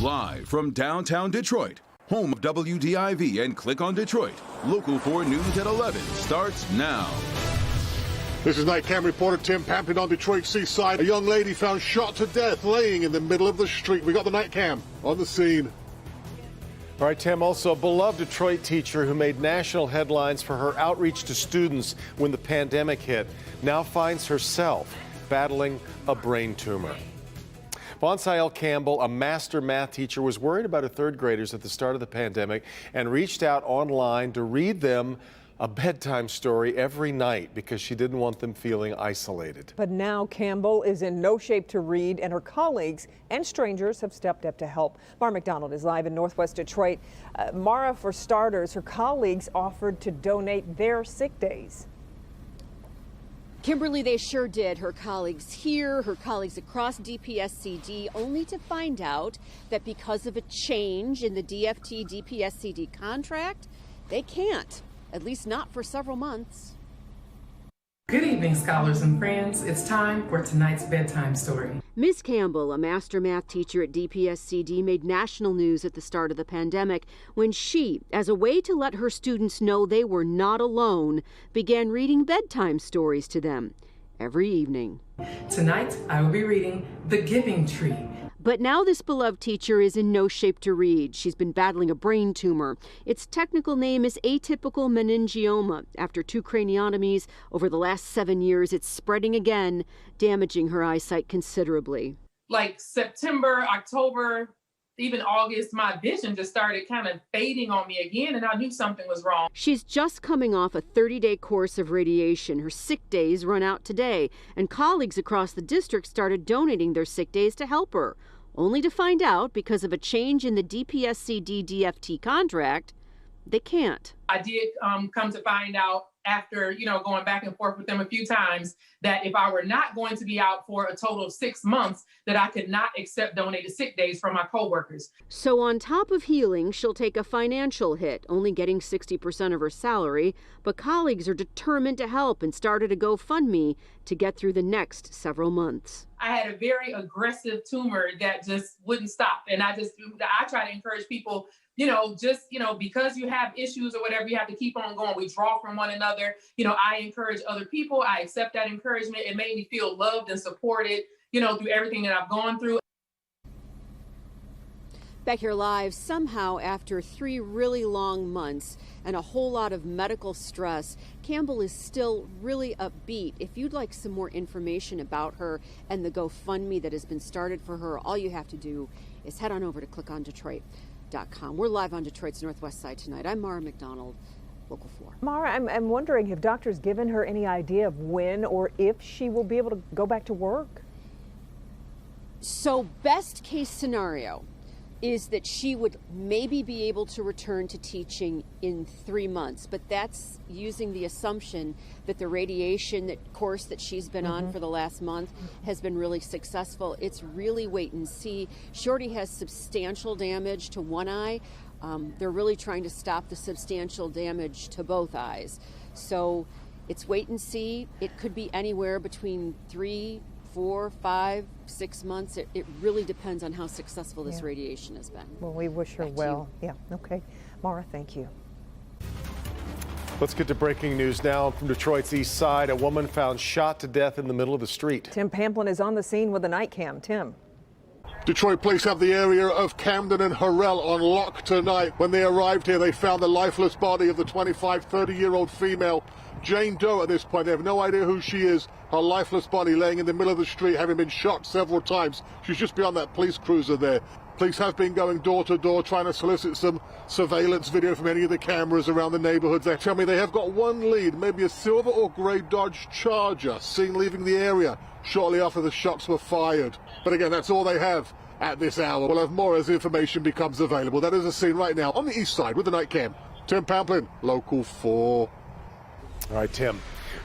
Live from downtown Detroit, home of WDIV and Click on Detroit, Local 4 News at 11 starts now. This is Night Cam reporter Tim Pamplin on Detroit Seaside. A young lady found shot to death laying in the middle of the street. We got the Night Cam on the scene. All right, Tim, also a beloved Detroit teacher who made national headlines for her outreach to students when the pandemic hit, now finds herself battling a brain tumor. Bonsael Campbell, a master math teacher, was worried about her third graders at the start of the pandemic and reached out online to read them a bedtime story every night because she didn't want them feeling isolated. But now Campbell is in no shape to read, and her colleagues and strangers have stepped up to help. Mara McDonald is live in Northwest Detroit. Mara, for starters, her colleagues offered to donate their sick days. Kimberly, they sure did. Her colleagues here, her colleagues across DPSCD, only to find out that because of a change in the DFT-DPSCD contract, they can't, at least not for several months. Good evening, scholars and friends. It's time for tonight's bedtime story. Ms. Campbell, a master math teacher at DPSCD, made national news at the start of the pandemic when she, as a way to let her students know they were not alone, began reading bedtime stories to them every evening. Tonight, I will be reading The Giving Tree. But now this beloved teacher is in no shape to read. She's been battling a brain tumor. Its technical name is atypical meningioma. After 2 craniotomies over the last 7 years, it's spreading again, damaging her eyesight considerably. Like September, October, even August, my vision just started kind of fading on me again, and I knew something was wrong. She's just coming off a 30-day course of radiation. Her sick days run out today, and colleagues across the district started donating their sick days to help her, only to find out, because of a change in the DPSCD DFT contract, they can't. I did come to find out after, going back and forth with them a few times, that if I were not going to be out for a total of 6 months, that I could not accept donated sick days from my coworkers. So on top of healing, she'll take a financial hit, only getting 60% of her salary, but colleagues are determined to help and started a GoFundMe to get through the next several months. I had a very aggressive tumor that just wouldn't stop. And I try to encourage people, because you have issues or whatever, you have to keep on going. We draw from one another. I encourage other people. I accept that encouragement. It made me feel loved and supported, through everything that I've gone through. Back here live, somehow after 3 really long months and a whole lot of medical stress, Campbell is still really upbeat. If you'd like some more information about her and the GoFundMe that has been started for her, all you have to do is head on over to clickondetroit.com. We're live on Detroit's Northwest Side tonight. I'm Mara McDonald, Local 4. Mara, I'm wondering, have doctors given her any idea of when or if she will be able to go back to work? So best case scenario is that she would maybe be able to return to teaching in 3 months, but that's using the assumption that the radiation course that she's been on for the last month has been really successful. It's really wait and see. Shorty has substantial damage to one eye. They're really trying to stop the substantial damage to both eyes. So it's wait and see. It could be anywhere between 3, 4, 5, 6 months. It really depends on how successful this radiation has been. Well, we wish her well. Yeah, okay. Mara, thank you. Let's get to breaking news now from Detroit's east side. A woman found shot to death in the middle of the street. Tim Pamplin is on the scene with a night cam. Tim. Detroit police have the area of Camden and Harrell on lock tonight. When they arrived here, they found the lifeless body of the 30-year-old female, Jane Doe. At this point, they have no idea who she is. Her lifeless body laying in the middle of the street, having been shot several times. She's just beyond that police cruiser there. Police have been going door to door trying to solicit some surveillance video from any of the cameras around the neighborhoods. They tell me they have got one lead, maybe a silver or gray Dodge Charger seen leaving the area shortly after the shots were fired. But again, that's all they have at this hour. We'll have more as the information becomes available. That is a scene right now on the east side with the night cam. Tim Pamplin, Local 4. All right, Tim.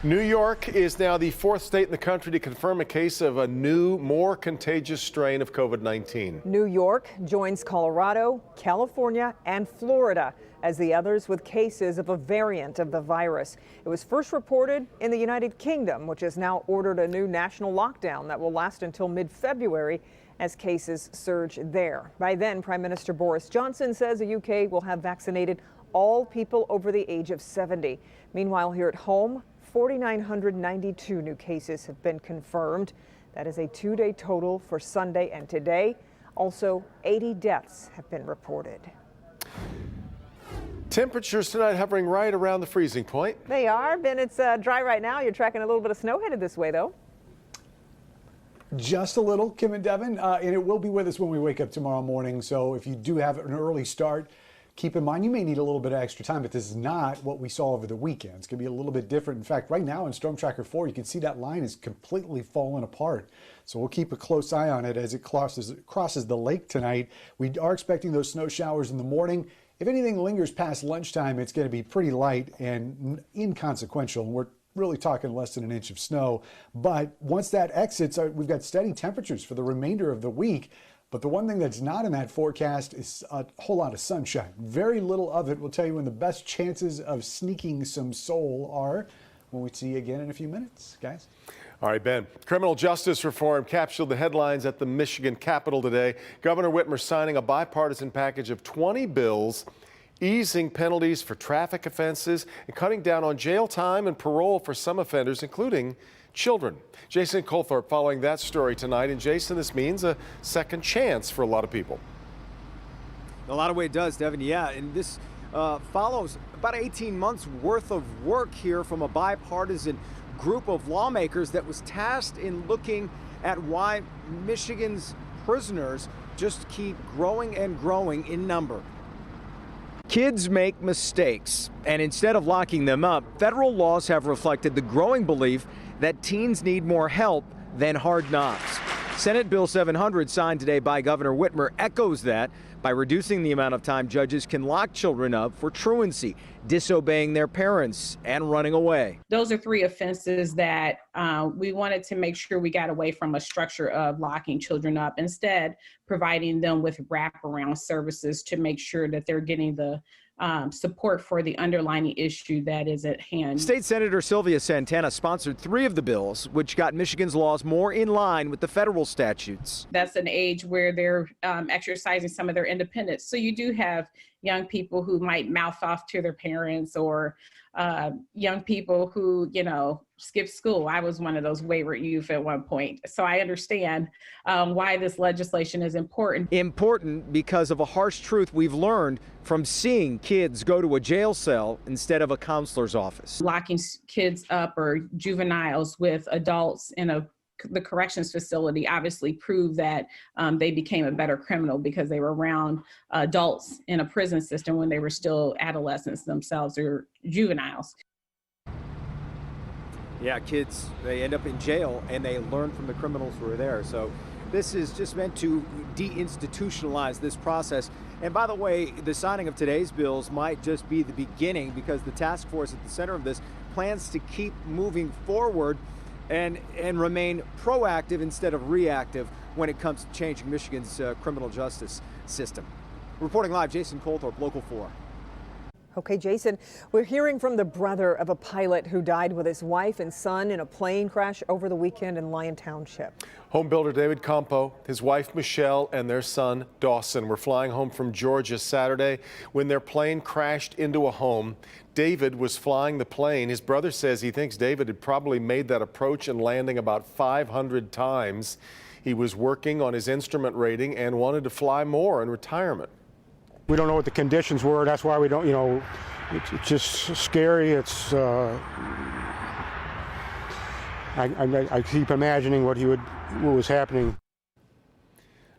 New York is now the 4th state in the country to confirm a case of a new, more contagious strain of COVID-19. New York joins Colorado, California, and Florida as the others with cases of a variant of the virus. It was first reported in the United Kingdom, which has now ordered a new national lockdown that will last until mid-February as cases surge there. By then, Prime Minister Boris Johnson says the UK will have vaccinated all people over the age of 70. Meanwhile, here at home, 4,992 new cases have been confirmed. That is a two-day total for Sunday and today. Also, 80 deaths have been reported. Temperatures tonight hovering right around the freezing point. They are, Ben. It's dry right now. You're tracking a little bit of snow headed this way, though. Just a little, Kim and Devin, and it will be with us when we wake up tomorrow morning. So if you do have an early start, keep in mind you may need a little bit of extra time, but this is not what we saw over the weekend. It's going to be a little bit different. In fact, right now in Storm Tracker 4, you can see that line is completely fallen apart. So we'll keep a close eye on it as it crosses the lake tonight. We are expecting those snow showers in the morning. If anything lingers past lunchtime, it's going to be pretty light and inconsequential. And we're really talking less than an inch of snow. But once that exits, we've got steady temperatures for the remainder of the week. But the one thing that's not in that forecast is a whole lot of sunshine. Very little of it. Will tell you when the best chances of sneaking some soul are when we see you again in a few minutes, guys. All right, Ben. Criminal justice reform captured the headlines at the Michigan Capitol today. Governor Whitmer signing a bipartisan package of 20 bills easing penalties for traffic offenses and cutting down on jail time and parole for some offenders, including children. Jason Colthorpe following that story tonight. And Jason, this means a second chance for a lot of people. In a lot of ways it does, Devin. Yeah, and this follows about 18 months worth of work here from a bipartisan group of lawmakers that was tasked in looking at why Michigan's prisoners just keep growing and growing in number. Kids make mistakes, and instead of locking them up, federal laws have reflected the growing belief that teens need more help than hard knocks. Senate Bill 700, signed today by Governor Whitmer, echoes that by reducing the amount of time judges can lock children up for truancy, disobeying their parents, and running away. Those are three offenses that we wanted to make sure we got away from a structure of locking children up, instead providing them with wraparound services to make sure that they're getting the support for the underlying issue that is at hand. State Senator Sylvia Santana sponsored 3 of the bills, which got Michigan's laws more in line with the federal statutes. That's an age where they're exercising some of their independence. So you do have young people who might mouth off to their parents, or young people who, skip school. I was one of those wayward youth at one point. So I understand why this legislation is important. Important because of a harsh truth we've learned from seeing kids go to a jail cell instead of a counselor's office. Locking kids up or juveniles with adults in the corrections facility obviously proved that they became a better criminal because they were around adults in a prison system when they were still adolescents themselves or juveniles. Yeah, kids, they end up in jail and they learn from the criminals who are there. So this is just meant to deinstitutionalize this process. And by the way, the signing of today's bills might just be the beginning, because the task force at the center of this plans to keep moving forward and remain proactive instead of reactive when it comes to changing Michigan's criminal justice system. Reporting live, Jason Colthorpe, Local 4. Okay, Jason, we're hearing from the brother of a pilot who died with his wife and son in a plane crash over the weekend in Lyon Township. Home builder David Campo, his wife Michelle, and their son Dawson were flying home from Georgia Saturday when their plane crashed into a home. David was flying the plane. His brother says he thinks David had probably made that approach and landing about 500 times. He was working on his instrument rating and wanted to fly more in retirement. We don't know what the conditions were. That's why we don't, it's just scary. It's, I keep imagining what was happening.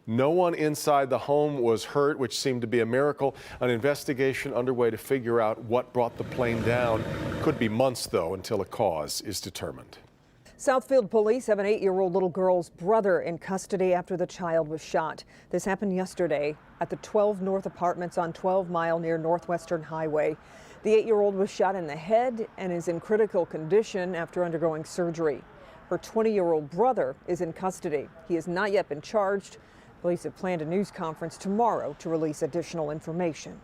No one inside the home was hurt, which seemed to be a miracle. An investigation underway to figure out what brought the plane down. Could be months, though, until a cause is determined. Southfield police have an 8-year-old little girl's brother in custody after the child was shot. This happened yesterday at the 12 North Apartments on 12 Mile near Northwestern Highway. The 8-year-old was shot in the head and is in critical condition after undergoing surgery. Her 20-year-old brother is in custody. He has not yet been charged. Police have planned a news conference tomorrow to release additional information.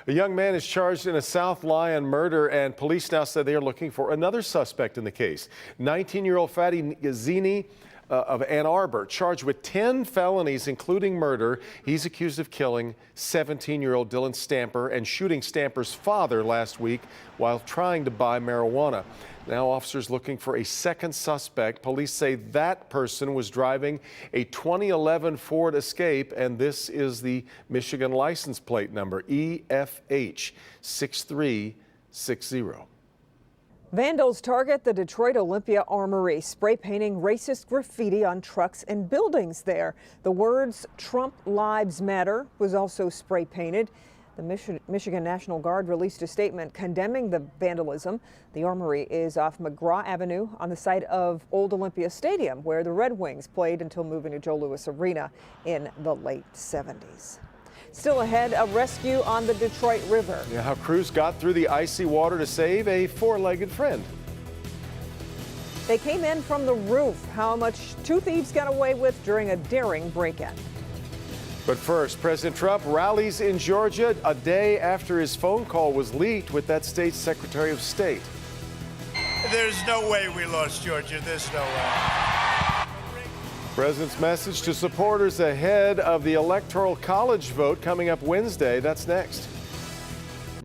A young man is charged in a South Lyon murder, and police now said they are looking for another suspect in the case. 19-year-old Fadi Yazini of Ann Arbor, charged with 10 felonies, including murder. He's accused of killing 17-year-old Dylan Stamper and shooting Stamper's father last week while trying to buy marijuana. Now officers looking for a second suspect. Police say that person was driving a 2011 Ford Escape, and this is the Michigan license plate number, EFH 6360. Vandals target the Detroit Olympia Armory, spray painting racist graffiti on trucks and buildings there. The words "Trump Lives Matter" was also spray painted. The Michigan National Guard released a statement condemning the vandalism. The Armory is off McGraw Avenue on the site of Old Olympia Stadium, where the Red Wings played until moving to Joe Louis Arena in the late 70s. Still ahead, a rescue on the Detroit River. Yeah, how crews got through the icy water to save a four-legged friend. They came in from the roof. How much two thieves got away with during a daring break-in. But first, President Trump rallies in Georgia a day after his phone call was leaked with that state's Secretary of State. There's no way we lost Georgia. There's no way. President's message to supporters ahead of the Electoral College vote coming up Wednesday. That's next.